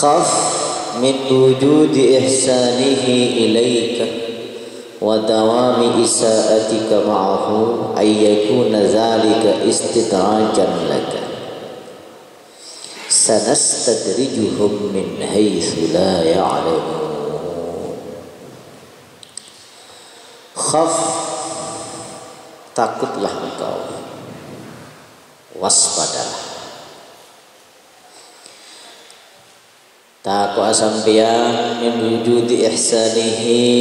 khaf min wujudi ihsanihi ilaika wa dawami isa'atika ma'ahu ay yakuna zalika istidrajan laka sanastadrijuhum min haitsu la ya'lamun. Khaf, takutlah engkau, waspadalah. Takut sampeyan min wujudi ihsanihi,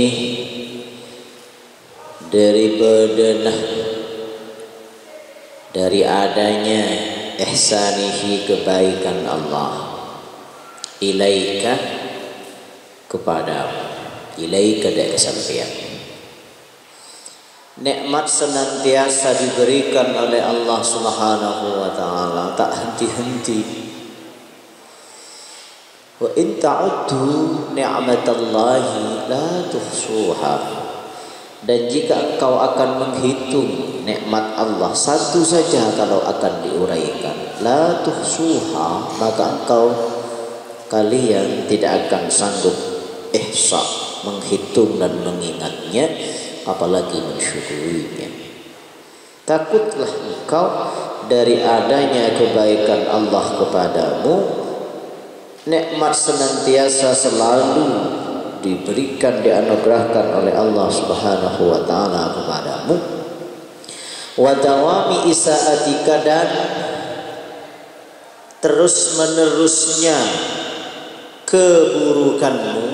dari adanya ihsanihi kebaikan Allah, ilaika kepadamu, ilaika dari sampeyan. Nikmat senantiasa diberikan oleh Allah Subhanahu wa taala, tak henti-henti. Wa in ta'uddu ni'matallahi la tuhsuha. Dan jika engkau akan menghitung nikmat Allah satu saja kalau akan diuraikan, la tuhsuha, maka kalian tidak akan sanggup ihsa, menghitung dan mengingatnya, apalagi mensyukurinya. Takutlah engkau dari adanya kebaikan Allah kepadamu. Nikmat senantiasa selalu diberikan, dianugerahkan oleh Allah Subhanahu wa taala kepadamu. Wa dawami isaatika, dan terus menerusnya keburukanmu,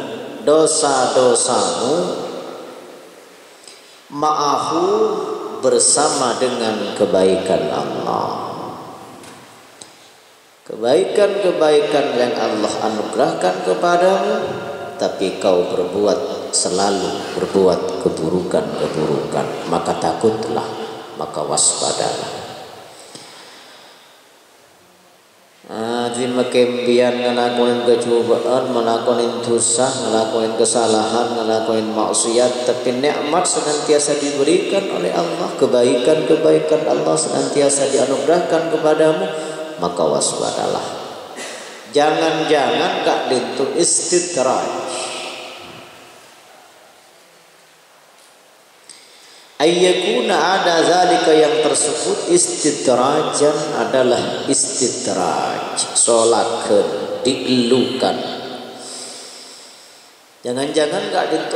dosa-dosamu, ma'ahu, bersama dengan kebaikan Allah. Kebaikan-kebaikan yang Allah anugerahkan kepadamu, tapi kau selalu berbuat keburukan-keburukan, maka takutlah, maka waspadalah. Di makembian ngelakuin kecobaan, melakukan dosa, ngelakuin kesalahan, ngelakuin maksiat, tapi nikmat senantiasa diberikan oleh Allah, kebaikan-kebaikan Allah senantiasa dianugerahkan kepadamu, maka waspadalah. Jangan-jangan kak dintu istidraj, ayyakuna ada zalika, yang tersebut istidrajan adalah istidraj, solaken, dielukan. Jangan-jangan gak dintu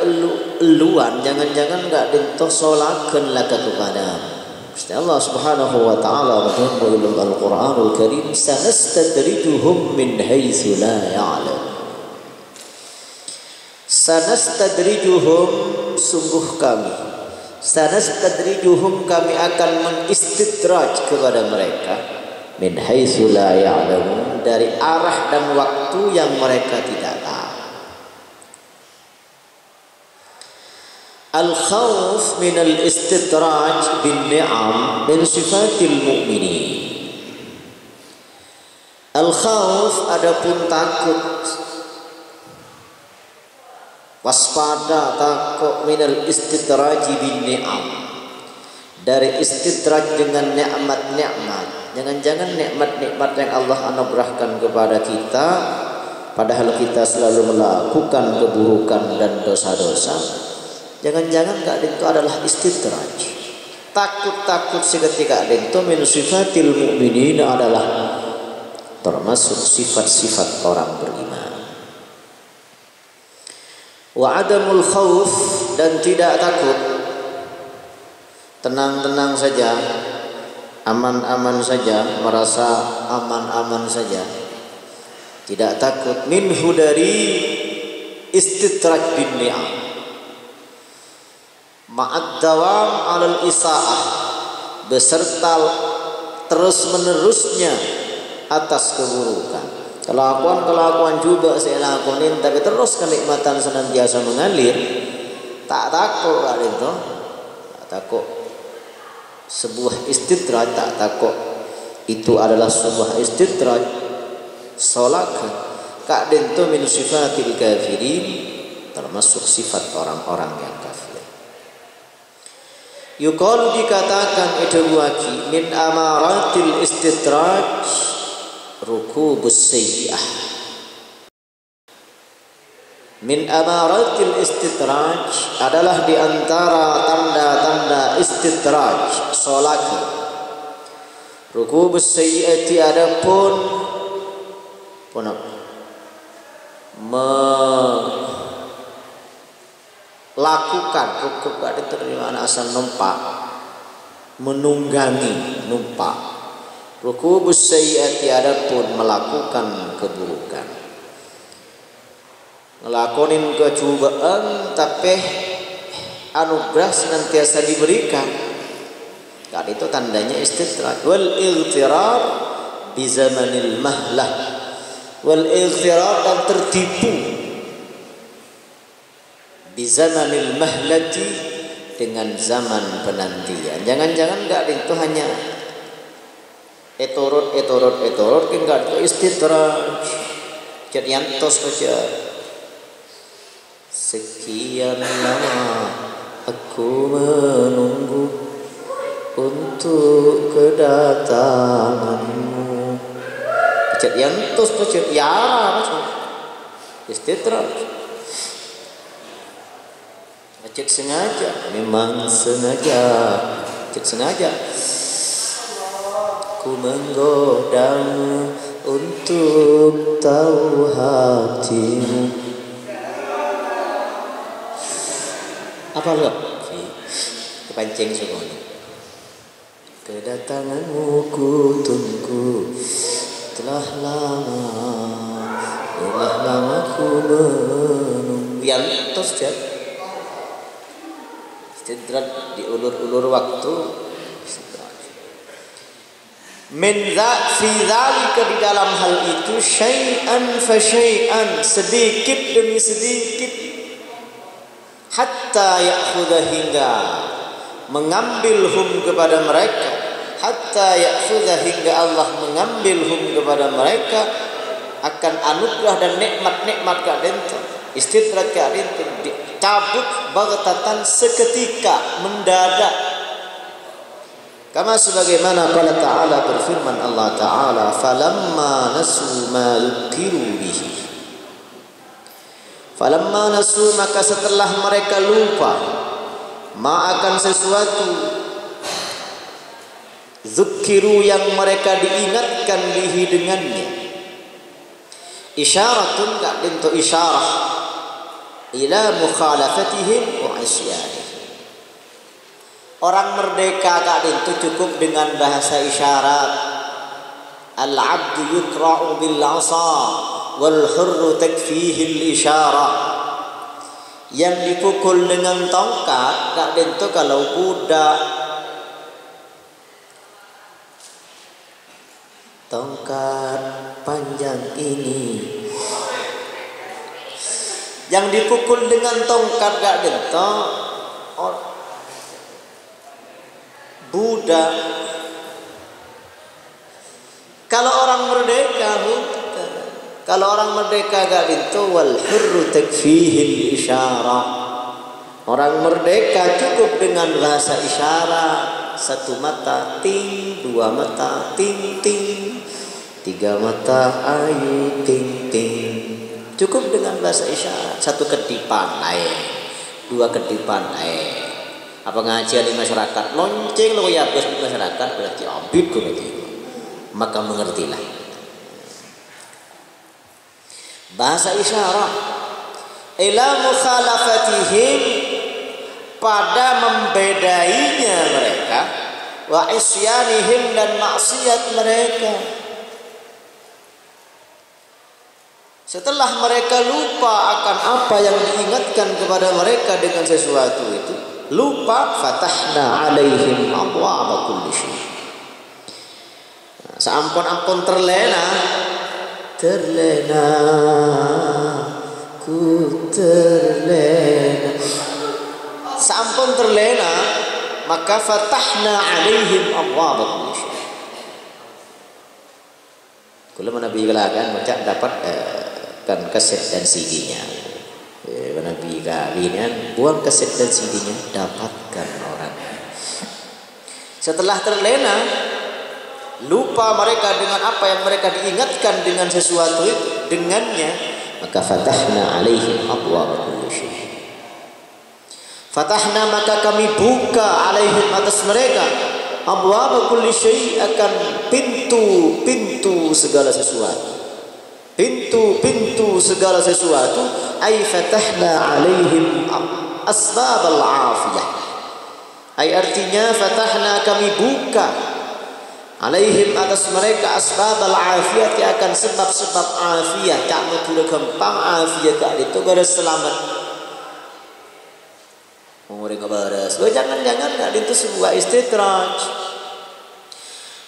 eluan, jangan-jangan gak dintu solaken laka kepadamu. Allah Subhanahu wa taala berfirman dalam Al-Qur'anul Karim, sanastadrijuhum min haitsu la ya'lam. Sanastadrijuhum, sungguh kami, sanastadrijuhum, kami akan mengistidraj kepada mereka, min haitsu la ya'lamun, dari arah dan waktu yang mereka tidak tahu. Al-khawf min al-istidraj bin ni'am min sifatil mu'minin. Al-khawf, adapun takut, waspada, takut, min al-istidraj bin ni'am, dari istidraj dengan nikmat-nikmat. Jangan-jangan nikmat-nikmat yang Allah anugerahkan kepada kita, padahal kita selalu melakukan keburukan dan dosa-dosa. Jangan-jangan kak itu adalah istidraj. Takut-takut seketika itu min sifatil mu'minin, adalah termasuk sifat-sifat orang beriman. Wa adamul khauf, dan tidak takut, tenang-tenang saja, aman-aman saja, merasa aman-aman saja, tidak takut, minhu, dari istidraj bin ni'am, ma'ad dawam alal isa'ah, beserta terus menerusnya atas keburukan. Kelakuan juga saya lakukan, tapi terus kenikmatan senantiasa mengalir, tak takut kali itu, tak takut sebuah istidraj, tak takut itu adalah sebuah istidraj, solakan. Kak dintu min sifatil kafirin, termasuk sifat orang-orang yang kafir. Yuqalu, dikatakan itu waki, min amaratil istidraj rukubus sayyi'ah, Min amaratil istidraj adalah di antara tanda-tanda istidraj, solaki. Rukubus sayyiati adapun melakukan rukub itu dari mana asal numpak, menunggangi, numpak. Rukubus sayyiati adapun melakukan keburukan, ngelakonin kecobaan tapi anugerah senantiasa diberikan. Kan itu tandanya istidraj. Wal ightirar bi zamanil mahlah, wal ightirar dan tertipu bi zamanil mahlati dengan zaman penantian. Jangan-jangan enggak itu hanya etorot enggak itu istidraj. Jadi antos saja. Sekian lama aku menunggu untuk kedatanganmu. Pecet yang tos pecet ya macam istidraj. Pecet sengaja, memang sengaja, pecet sengaja. Ku menggodamu untuk tahu hatimu. Apa lu? Kepancing semuanya. Kedatanganmu ku tunggu telah lama ku menunggu. Yang terus ya. Istidraj diulur-ulur waktu. Min fi dzalika di dalam hal itu syai'an fa syai'an, sedikit demi sedikit, hatta ya'khudha hingga mengambil hum kepada mereka, hatta ya'khudha hingga Allah mengambil hum kepada mereka akan anugerah dan nikmat-nikmat kadento. Istidraj kadento dicabut baghtatan seketika, mendadak. Kama sebagaimana qala ta'ala, berfirman Allah Ta'ala, falamma nasu ma yukiru bihi, falamma nasu maka setelah mereka lupa ma akan sesuatu, zukiru yang mereka diingatkan bihi dengannya, isyaratun kak bentuk isyarah ila mukhalafatihim wa isyanihim. Orang merdeka kak itu cukup dengan bahasa isyarat. Al-abdu yukra'u bil 'asa wal hurru takfihi al-isyarah. Yang dipukul dengan tongkat kak itu kalau budak. Tongkat panjang ini yang dipukul dengan tongkat kak itu budak. Kalau orang merdeka bukan. Kalau orang merdeka gak itu wal hurru takfihi isyarah. Orang merdeka cukup dengan bahasa isyarat. Satu mata ting, dua mata ting ting, tiga mata ayu ting ting. Cukup dengan bahasa isyarat. Satu kedipan air, dua kedipan air. Apa ngajian di masyarakat lonceng lo ya di masyarakat berarti abid berarti, maka mengertilah bahasa isyarat. Ila mukhalafatihim, pada membedainya mereka, wa isyanihim dan maksiat mereka. Setelah mereka lupa akan apa yang diingatkan kepada mereka dengan sesuatu itu, lupa, fatahna alaihim abwaaba kulli syai'. Seampun-ampun terlena ku terlena, seampun terlena maka fatahna alaihim abwaaba kulli syai'. Kalau Nabi kalakan macam dapat kan kaset dan CD-nya. Nabi kalian buang kaset dan CD-nya, dapatkan orang. Setelah terlena, lupa mereka dengan apa yang mereka diingatkan dengan sesuatu itu, dengannya, maka fatahna alaihim abwaaba kulli syai'. Fatahna, maka kami buka alaihim atas mereka abwaaba kulli syai', akan pintu-pintu segala sesuatu. Pintu-pintu segala sesuatu, ay fatahna alaihim asbab al-afiyah. Ay artinya fatahna, kami buka alaihim atas mereka asbab al-afiyah, akan sebab-sebab afiyah. Tak mau gampang afiyah tak itu beres selamat. Umur ngebaras. Jangan-jangan tak itu sebuah istidraj.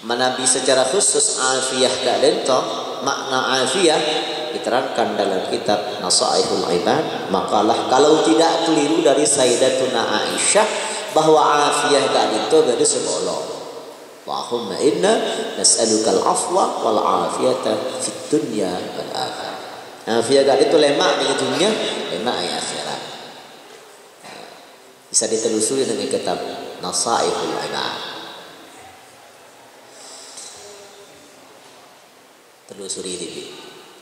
Menabi secara khusus afiyah gak lento, makna afiyah diterangkan dalam kitab Nasaihul Ibad, makalah kalau tidak keliru dari Sayyidatuna Aisyah bahwa afiyah gak lento gak disebolo. Allahumma inna nas'alukal afwa wal afiyata fid dunya wal akhirah. Afiyah gak lento lemak di dunia, lemak di akhirat. Bisa ditelusuri dengan kitab Nasaihul Ibad. Telusuri ini.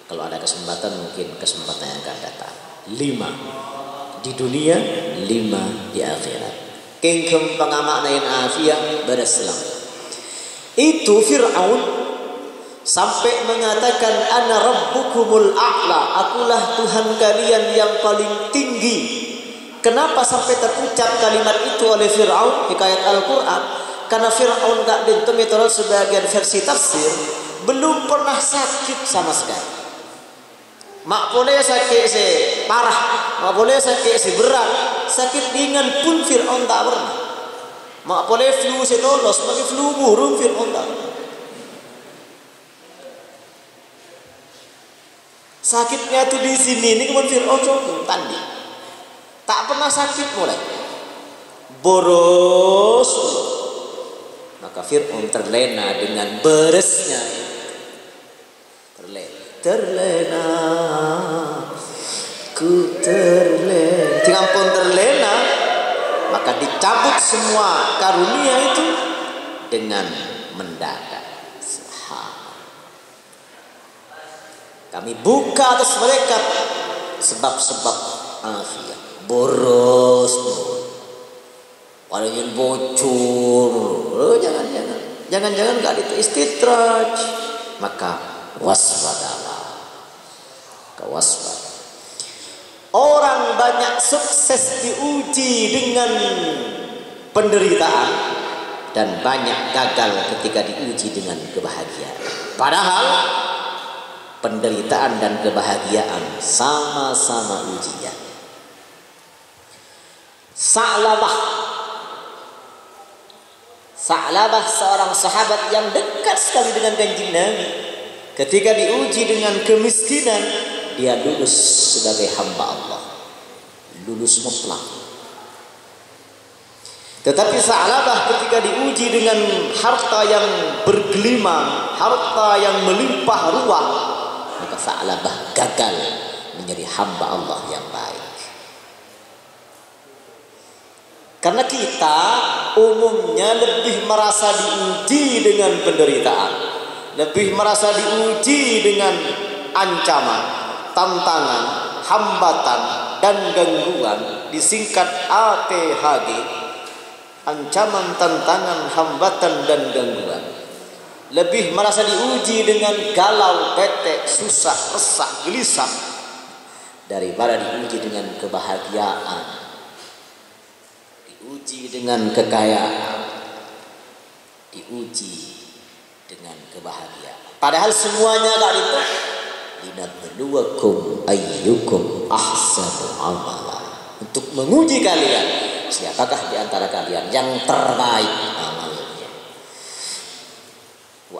Kalau ada kesempatan, mungkin kesempatan yang akan datang. 5 di dunia, 5 di akhirat. Kengkem pengamaknain afiyah berselam. Itu Fir'aun sampai mengatakan ana rabbukumul a'la, akulah Tuhan kalian yang paling tinggi. Kenapa sampai terucap kalimat itu oleh Fir'aun? Hikayat Al-Quran. Karena Fir'aun gak dintu menurut sebagian versi tafsir belum pernah sakit sama sekali. Mak boleh sakit si parah, mak boleh sakit si berat, sakit ringan pun Fir'aun tak pernah. Mak boleh flu si lolos, bagi flu burung Fir'aun tak pernah. Sakitnya tuh di sini, ini kemudian Fir'aun cukup tanding. Tak pernah sakit mulai boros. Maka Fir'aun terlena dengan beresnya. Terlena ku terlena. Tinggal pun terlena, maka dicabut semua karunia itu dengan mendadak. Kami buka atas mereka sebab-sebab afiyah. Boros, paling bocor, jangan nggak itu istidraj, maka waspadalah, kewaspada. Orang banyak sukses diuji dengan penderitaan dan banyak gagal ketika diuji dengan kebahagiaan. Padahal penderitaan dan kebahagiaan sama-sama ujian. Sa'labah seorang sahabat yang dekat sekali dengan Kanjeng Nabi. Ketika diuji dengan kemiskinan, dia lulus sebagai hamba Allah, lulus mutlak. Tetapi Sa'labah ketika diuji dengan harta yang bergelimang, harta yang melimpah ruah, maka Sa'labah gagal menjadi hamba Allah yang baik. Karena kita umumnya lebih merasa diuji dengan penderitaan, lebih merasa diuji dengan ancaman, tantangan, hambatan, dan gangguan, disingkat ATHG, ancaman, tantangan, hambatan, dan gangguan. Lebih merasa diuji dengan galau, bete, susah, resah, gelisah, daripada diuji dengan kebahagiaan, diuji dengan kekayaan, diuji dengan kebahagiaan. Padahal semuanya gak itu. Linabluwakum ayyukum ahsanu amala, untuk menguji kalian siapakah di antara kalian yang terbaik amalnya. Wa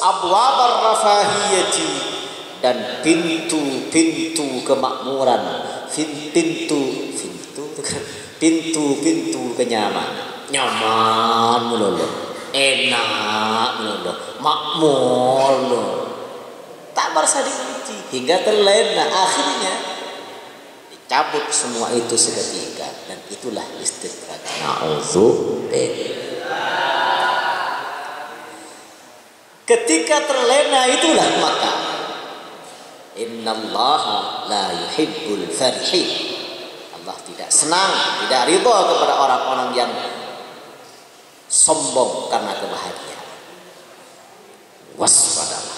abwabar rafahiyati, dan pintu-pintu kemakmuran, pintu kenyamanan, nyaman melulu, enak melulu, makmur melulu, tak merasa diuji hingga terlena, akhirnya dicabut semua itu seketika, dan itulah istidraj. Na'udzubillah. Ketika terlena itulah maka Innallaha la yuhibbul farihin. Allah tidak senang, tidak ridha kepada orang-orang yang sombong karena kebahagiaan. Waspadalah.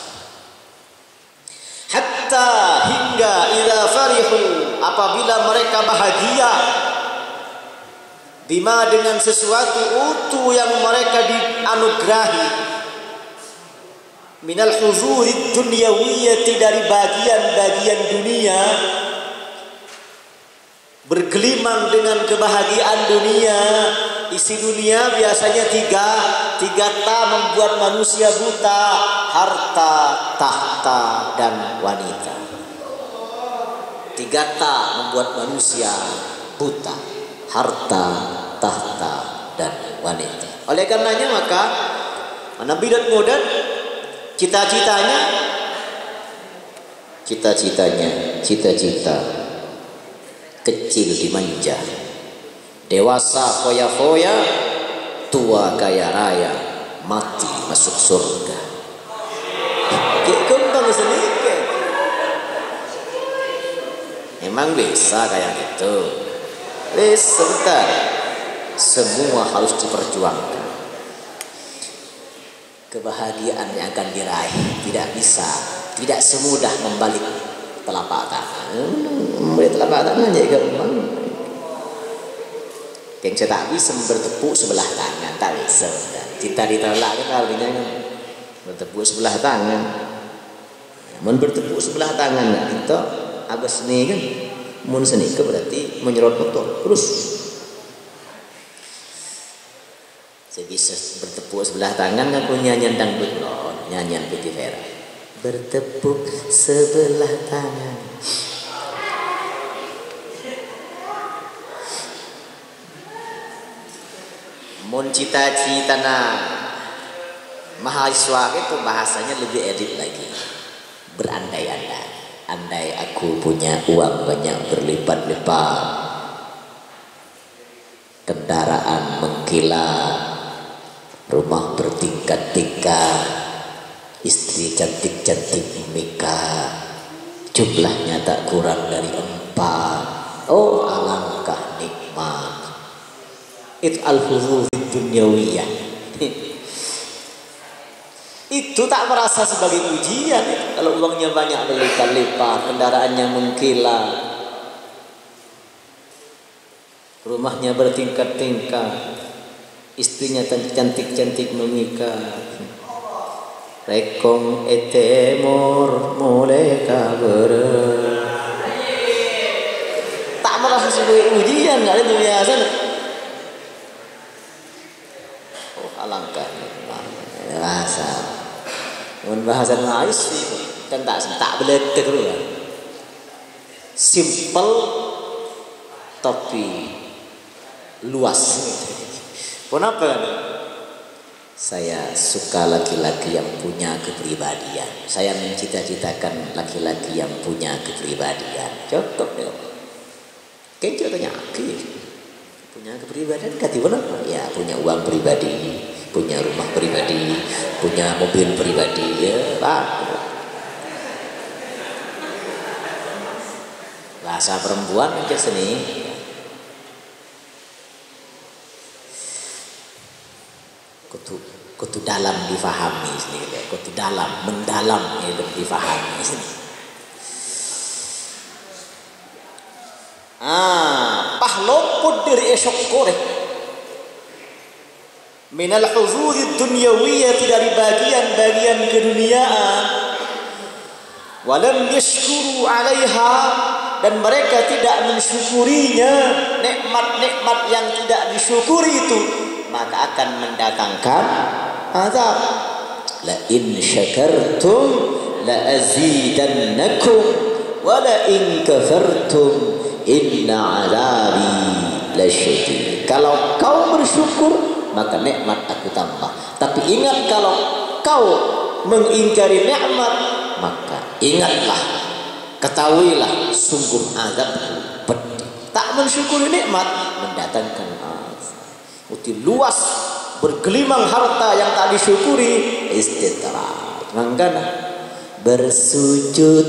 Hatta hingga idza farihu, apabila mereka bahagia, bima dengan sesuatu utuh yang mereka dianugerahi, minal huzuri dunyawiyyati, dari bagian-bagian dunia, bergelimang dengan kebahagiaan dunia. Isi dunia biasanya tiga ta membuat manusia buta: harta, tahta, dan wanita. Tiga ta membuat manusia buta: harta, tahta, dan wanita. Oleh karenanya maka Nabi dan modern cita-citanya kecil dimanja, dewasa foya-foya, tua kaya raya, mati masuk surga. Kembang sedikit. Emang bisa kayak gitu? Sebentar. Semua harus diperjuangkan. Kebahagiaan yang akan diraih tidak bisa, tidak semudah membalik telapak tangan. Membalik telapak tangan ya gampang. Yang saya tak bisa bertepuk sebelah tangan, tak bisa. Cinta ditolak kan artinya bertepuk sebelah tangan. Mun bertepuk sebelah tangan nak kita agak seni kan. Mun seni ke berarti menyerot motor terus. Saya bisa bertepuk sebelah tangan kan punya nyanyian dangdut loh, nyanyian Putih Vera. Bertepuk sebelah tangan. Mun cita-cita mahasiswa itu bahasanya lebih edit lagi. Berandai-andai. Andai aku punya uang banyak berlipat-lipat, kendaraan mengkilat, rumah bertingkat-tingkat, istri cantik-cantik menikah, jumlahnya tak kurang dari 4. Oh alangkah nikmat. Itu al-huzur dunyawiyah. Itu tak merasa sebagai ujian. Kalau uangnya banyak berlipat-lipat, kendaraannya mengkilat, rumahnya bertingkat-tingkat, istrinya cantik-cantik menikah. Rekong etemor mulai kabar. Tak merasa sebagai ujian, nggak ada biasa. Oh alangkah bahasa. Bahasa Melayu kan tak boleh keluar. Simple tapi luas. Kenapa? Saya suka laki-laki yang punya kepribadian. Saya mencita-citakan laki-laki yang punya kepribadian. Cocok ya. Kencok tanya punya kepribadian kati mana? Ya punya uang pribadi, punya rumah pribadi, punya mobil pribadi. Ya Pak. Bahasa perempuan aja seni. Kutu dalam difahami sini, kutu dalam mendalam itu difahami sini. Pahloput dari esok kore minal huzuri dunyawiyah, dari bagian-bagian keduniaan, walam yashkuru alaiha, dan mereka tidak mensyukurinya, nikmat-nikmat yang tidak disyukuri itu, maka akan mendatangkan azab. La in syakartum la azidannakum wa la in kafartum inna azabi lasyadid. Kalau kau bersyukur maka nikmat aku tambah. Tapi ingat, kalau kau mengingkari nikmat maka ingatlah, ketahuilah sungguh azabku pedih. Tak mensyukuri nikmat mendatangkan uti luas, bergelimang harta yang tak disyukuri, istitrat. Mangkana bersujud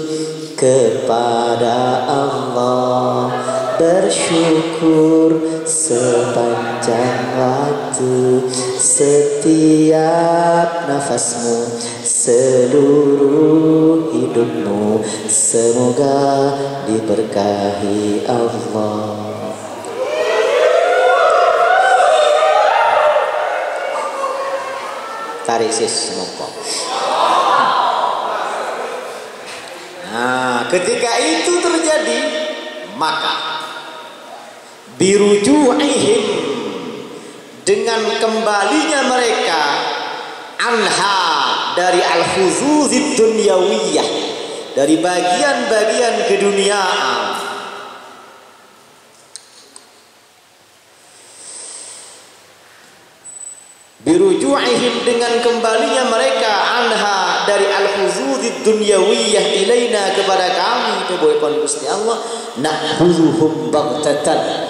kepada Allah, bersyukur sepanjang waktu, setiap nafasmu, seluruh hidupmu, semoga diberkahi Allah. Tarik sis mongko. Nah, ketika itu terjadi, maka biruju'ihim, dengan kembalinya mereka, anha, dari al-huzuzid dunyawiyah, dari bagian-bagian keduniaan, biruju'ihim, dengan kembalinya mereka, anha, dari al-huzuzid dunyawiyah, ilaina, kepada kami, kebaikan Gusti Allah, na'khuzuhum baghtatan,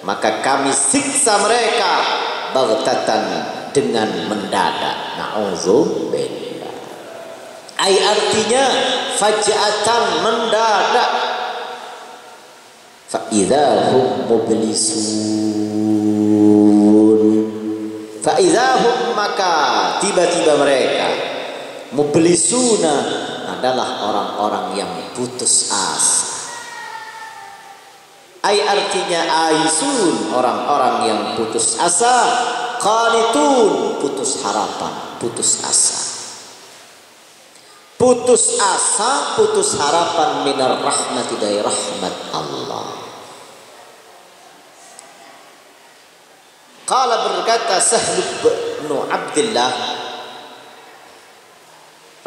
maka kami siksa mereka baghtatan, dengan mendadak. Na'udzubillah. Ai artinya faj'atan, mendadak. Fa idzahum mublisun, fa idzahum, maka tiba-tiba mereka, mublisuna, adalah orang-orang yang putus asa. Ai artinya aisun, orang-orang yang putus asa, qanitun, putus harapan, putus asa. Putus asa, putus harapan minar rahmati, dari rahmat Allah. Qala, berkata Sahl bin Abdullah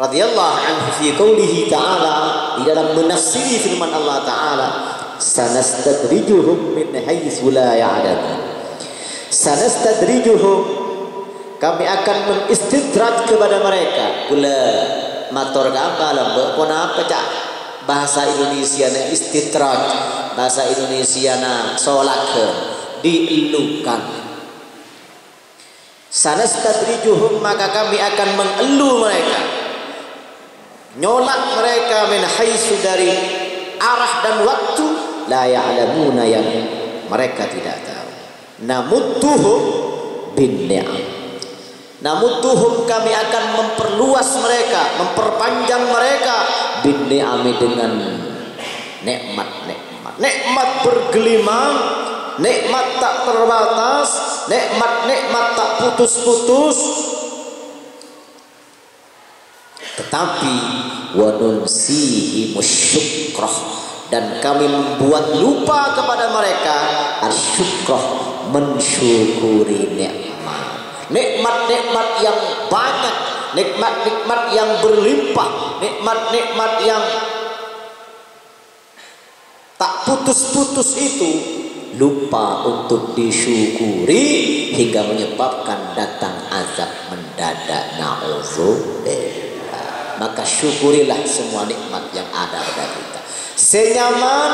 radhiyallahu anhu fi qoulihi ta'ala, di dalam menafsiri firman Allah Ta'ala, sanastadrijuhum min haitsu la ya'lamun. Sanastadrijuhum, kami akan menistidrak kepada mereka. Kula matur ka lembek pun apa cak bahasa Indonesia na istidrak, bahasa Indonesia na solakeun, dielukan. Sanastadrijuhum, maka kami akan mengelu mereka, nyolak mereka, min haitsu, dari arah dan waktu, la ya'lamuna, yang mereka tidak tahu. Namudduhum bin ni'am, namudduhum, kami akan memperluas mereka, memperpanjang mereka, bin ni'ami, dengan nikmat-nikmat, nikmat bergelimang, nikmat tak terbatas, nikmat-nikmat tak putus-putus. Tetapi wa nunsihi musyukrah, dan kami membuat lupa kepada mereka asyukrah, mensyukuri nikmat, nikmat-nikmat yang banyak, nikmat-nikmat yang berlimpah, nikmat-nikmat yang tak putus-putus itu, lupa untuk disyukuri, hingga menyebabkan datang azab mendadak. Na'udzubillah. Maka syukurilah semua nikmat yang ada pada kita. Senyaman,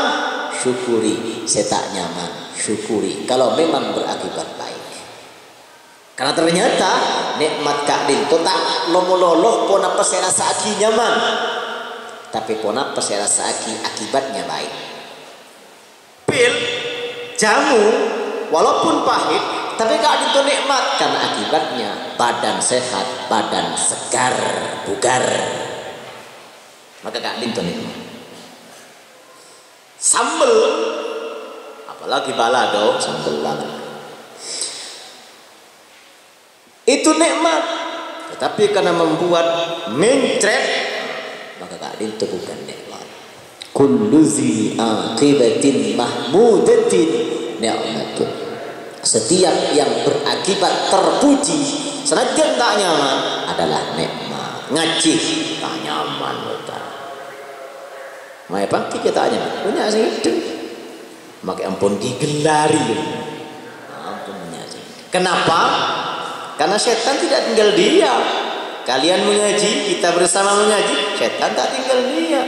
syukuri. Setak nyaman, syukuri. Kalau memang berakibat baik. Karena ternyata nikmat kadin itu tak lomoloh pun apa saya rasa aki nyaman, tapi pun apa saya rasa aki akibatnya baik. Pil, jamu, walaupun pahit, tapi kadin itu nikmat karena akibatnya badan sehat, badan segar, bugar. Maka kadin itu nikmat. Sambel, apalagi balado, sambel banget. Itu nikmat, tetapi karena membuat mencret, maka kadin itu bukan nikmat. Kullu zi aqibatin mahmudatin ni'matun. Setiap yang berakibat terpuji, senajan tak nyaman, adalah nikmat. Ngaji tak nyaman, betul. Mai pangki kita nyaman, punya sing itu. Maka ampun digelari. Ampun punya sing. Kenapa? Karena setan tidak tinggal diam. Kalian mengaji, kita bersama mengaji, setan tak tinggal diam.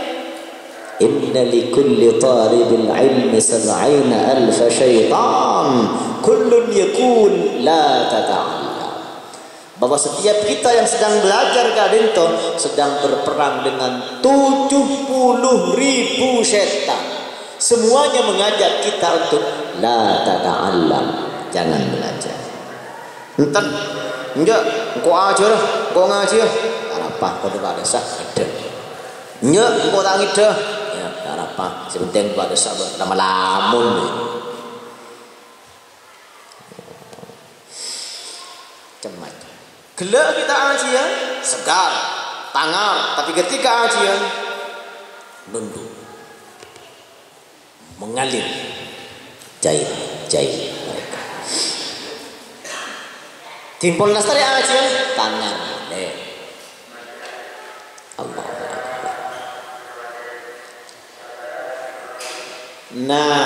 Inna likulli talibil ilmi 70,000 syaitan, kullun yakul la tata'allam. bahwa setiap kita yang sedang belajar kadento sedang berperang dengan 70.000 setan. Semuanya mengajak kita untuk la tata'allam, jangan belajar. Entar enggak, kau aja lah, kau ngaji lah. Apa kau dah sah ada. Enggak, kau tak ada. Ya, tak apa. Sebentar kau ada sabar lama-lamun. Cemat. Gelak kita ajian segar, tangar, tapi ketika ajian nunduk, mengalir jahil mereka. Timpul nastari ajian tangan deh. Allah. Nah,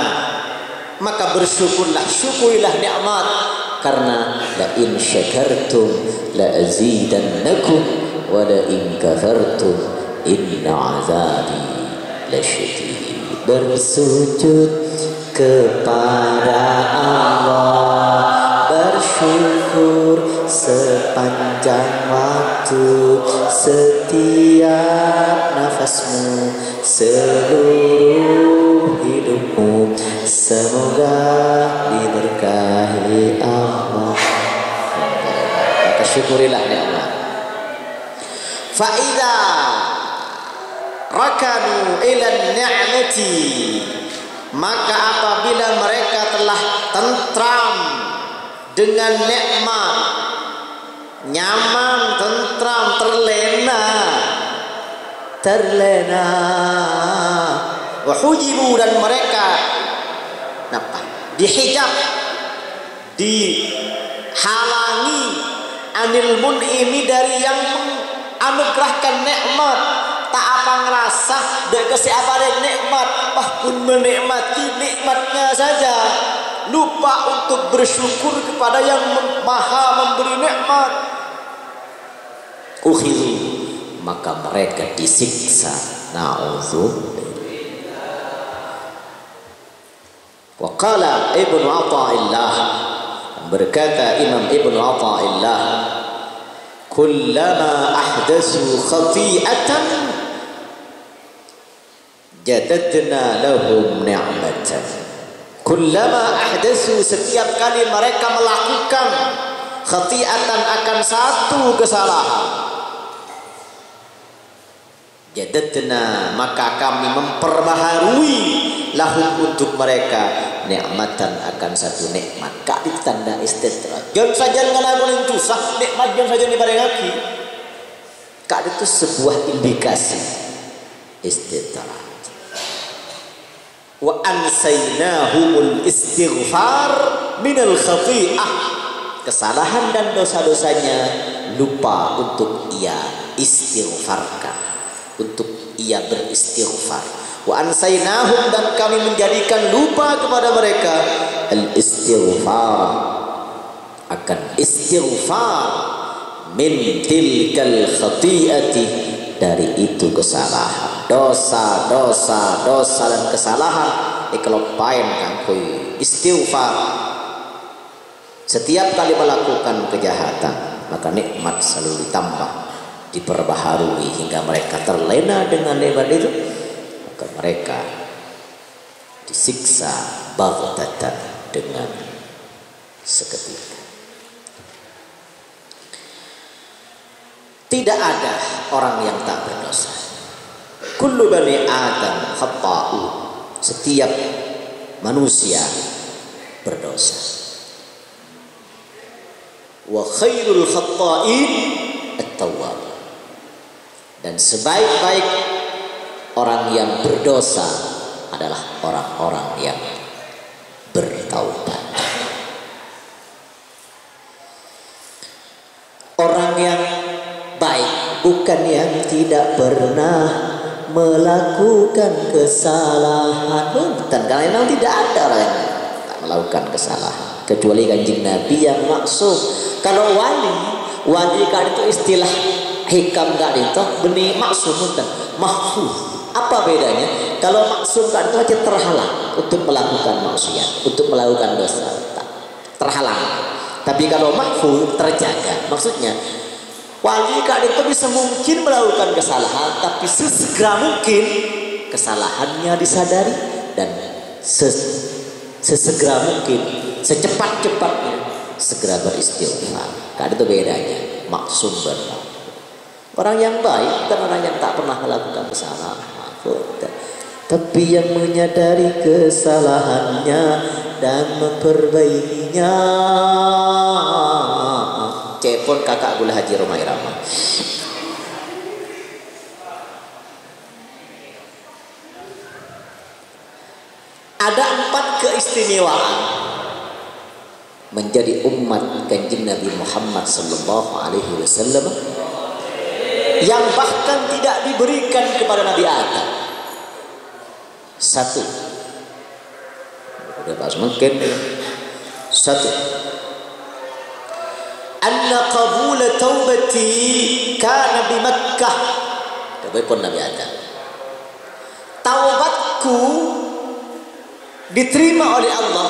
maka bersyukurlah, syukurilah nikmat. Karena la in syakartum la azidannakum wa la in kafartum inna azabi lasyadid. Bersujud kepada Allah, bersyukur sepanjang waktu, setiap nafasmu, seluruh hidupmu, semoga diberkahi Allah. Maka syukurilah nikmat. Fa'idha rakanu ila ni'mati, maka apabila mereka telah tentram dengan nikmat, nyaman, tentram, terlena, wahujibu, dan mereka dihijab, dihalangi, anil mun'imi, dari yang menganugerahkan nikmat. Tak apa ngerasa dek kesiapa dek nikmat, pun menikmati nikmatnya saja, lupa untuk bersyukur kepada yang maha memberi nikmat. Ukhidhu, maka mereka disiksa. Na'udzubillah. Wa qala Ibnu Athaillah, berkata Imam Ibnu Athaillah, kullama ahdatsu khati'atan jadadna lahum ni'matan. Kullama ahdatsu, setiap kali mereka melakukan khati'atan, akan satu kesalahan, jadadna, maka kami memperbaharui lahum, untuk mereka, nikmatan, akan satu nikmat. Kak ditanda istidraj. Jangan saja ngalamin susah, nikmat jangan saja dibarengaki. Kak itu sebuah indikasi istidraj. Wa ansaynahumul istighfar minal khati'ah, kesalahan dan dosa-dosanya lupa untuk ia istighfarkan, untuk ia beristighfar. Wa ansaynahum, dan kami menjadikan lupa kepada mereka al-istighfar, akan istighfar, min tilkal khati'ati, dari itu kesalahan, dosa dan kesalahan. Kalau pain kangkui istighfar setiap kali melakukan kejahatan, maka nikmat selalu ditambah, diperbaharui hingga mereka terlena dengan nikmat itu. Maka mereka disiksa baghtatan, dengan seketika. Tidak ada orang yang tak berdosa. Kullu bani Adam khata'un, setiap manusia berdosa. Wa khairul khata'in at-tawwab, dan sebaik-baik orang yang berdosa adalah orang-orang yang bertaubat. Orang yang baik bukan yang tidak pernah melakukan kesalahan. Bukan, karena memang tidak ada orang yang tak melakukan kesalahan kecuali Kanjeng Nabi yang maksum. Kalau wali kan itu istilah hikam kan itu benih maksum, bukan mahfuz. Apa bedanya? Kalau maksum kan itu aja terhalang untuk melakukan maksiat, untuk melakukan dosa, terhalang. Tapi kalau mahfuz terjaga. Maksudnya wali kadang itu bisa mungkin melakukan kesalahan, tapi sesegera mungkin kesalahannya disadari dan sesegera mungkin, secepat-cepatnya segera beristighfar. Kadang itu bedanya maksum benar. Orang yang baik bukan orang yang tak pernah melakukan kesalahan, tapi yang menyadari kesalahannya dan memperbaikinya. Cepon kakak gula Haji Romai Rama. Ada 4 keistimewaan menjadi umat kanjeng Nabi Muhammad sallallahu alaihi wasallam yang bahkan tidak diberikan kepada Nabi Adam. 1. Udah bahas mungkin. 1. Anna qabula taubati kana bi Makkah. Kebaikan Nabi Adam. Taubatku diterima oleh Allah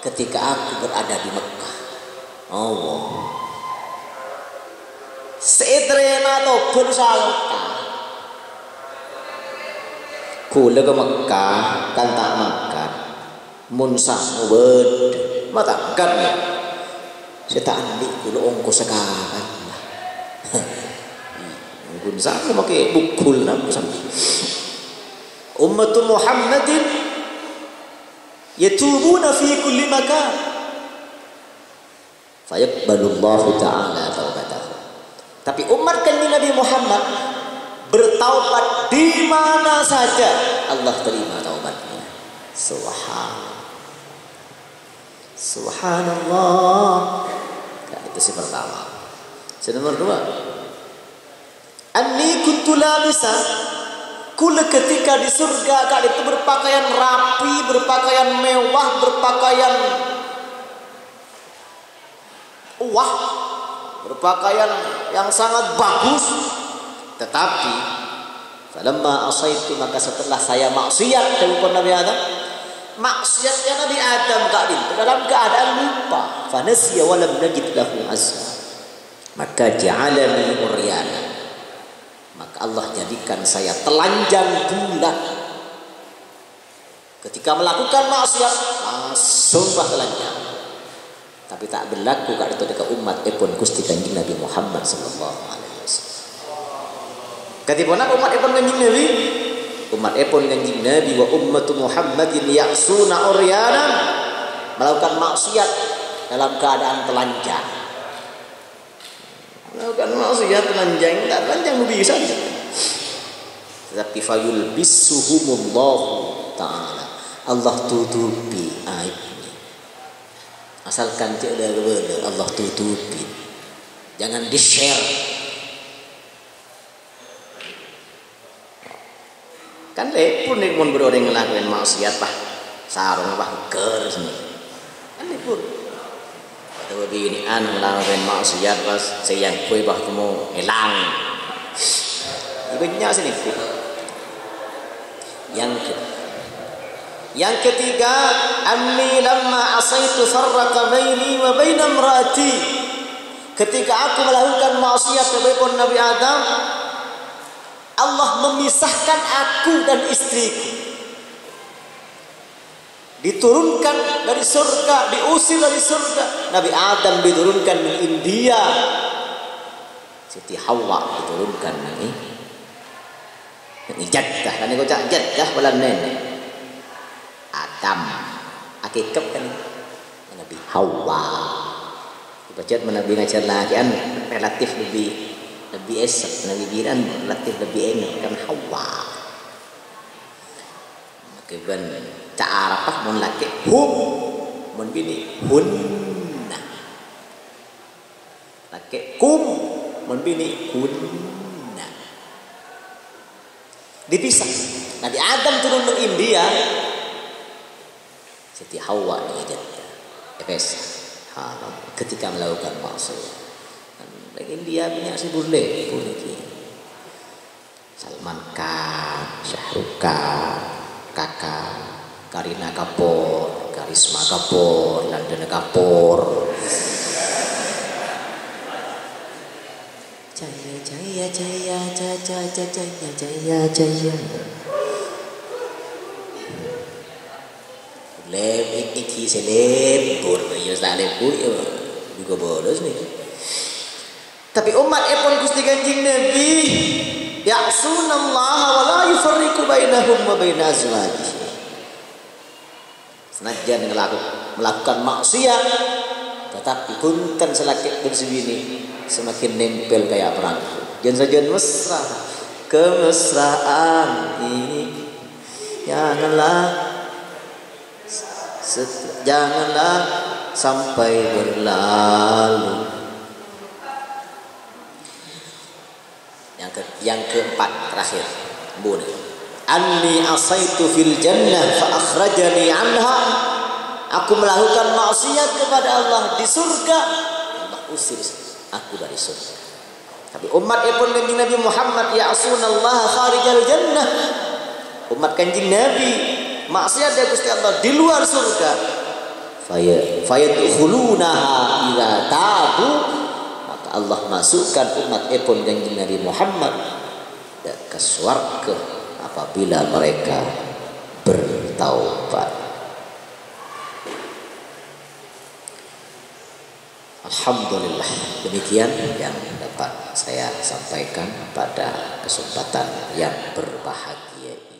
ketika aku berada di Mekah. Allah. Seedrena ataupun salka. Kula ke Mekah kan tak makan. Munsah ngubed. Matakan ya. Saya tak andi kula ongko sekarang. Mungkin saya pakai bukul nak sampai. Ummatul Muhammadin yatubuna fi kulli makan. Fayaqbalullahu ta'ala taubatahu. Tapi umat kanjeng Nabi Muhammad bertaubat di mana saja Allah terima taubatnya. Subhanallah. Nah, itu si pertama. Si nomor 2. Anni kuntu labisan. Kula ketika di surga kali itu berpakaian rapi, berpakaian mewah, berpakaian berpakaian yang sangat bagus. Tetapi falamma asaitu, maka setelah saya maksiat kepada Nabi Adam, maksiatnya Nabi Adam kali itu dalam keadaan lupa, fanasiya wa lam najid lahu azza, maka ja'alani uryana, maka Allah jadikan saya telanjang bulat. Ketika melakukan maksiat langsunglah telanjang. Tapi tak berlaku kalau itu dekat umat epon Gusti Kanjeng Nabi Muhammad sallallahu alaihi wasallam. Ketika umat epon Kanjeng Nabi, umat epon Kanjeng Nabi wa ummatu Muhammadin ya'suna uryanan, melakukan maksiat dalam keadaan telanjang. Melakukan maksiat telanjang, tak telanjang bisa. Tetapi fayulbisuhumullahu ta'ala, Allah tutupi aibnya. Asalkan tidak ada Allah tutupi, jangan di-share. Kan lepun nek mun beroreng ngelakuin maksiat bah sarung bah ker sini. Kan lepun. Atau begini ngelakuin maksiat pas sayang kue bah kamu hilang. Ibenya sini. Yang ketiga, anni lamma asaitu farraqa baini wa baina imraati. Ketika aku melakukan maksiat kepada Nabi Adam, Allah memisahkan aku dan istriku. Diturunkan dari surga, diusir dari surga. Nabi Adam diturunkan di India. Siti Hawa diturunkan ini Jeddah, kan ini kocak Jeddah bulan nenek. Adam akikab kan Nabi Hawa. Dibaca Nabi ngajar lagi kan relatif lebih esok, Nabi biran relatif lebih enak kan Hawa. Keban ta'arafah mun laki hum mun bini hunna. Laki kum mun bini hunna. Dipisah. Nabi Adam turun ke India. Siti Hawa Jeddah ketika melakukan maksiat. Lagi dia punya si boleh Salman Khan, Syahrukh Khan, Kakak Karina Kapoor, Karisma Kapoor, London Kapoor. jaya jaya jaya jaya jaya jaya. Lem iki selebur ya salebur ya juga bolos nih. Tapi umat epon Gusti Kanjeng Nabi ya'sunallaha wa la yufarriqu bainahum wa bain azwajihi. Senajan melakukan maksiat tetapi punten selakit bersebini semakin nempel kayak perangko. Jangan mesra kemesraan ini janganlah sampai berlalu. Yang keempat terakhir, bunyi anni asaitu fil jannah fa akhrajani anha. Aku melakukan maksiat kepada Allah di surga, Allah usir aku dari surga. Tapi umat pun Kanjeng Nabi Muhammad ya'sunallaha kharijal jannah. Umat Kanjeng Nabi maksiat dari Gusti Allah di luar surga. Fayadkhulunaha idza tabu. Maka Allah masukkan umat pun Kanjeng Nabi Muhammad ke surga apabila mereka bertaubat. Alhamdulillah, demikian yang dapat saya sampaikan pada kesempatan yang berbahagia ini.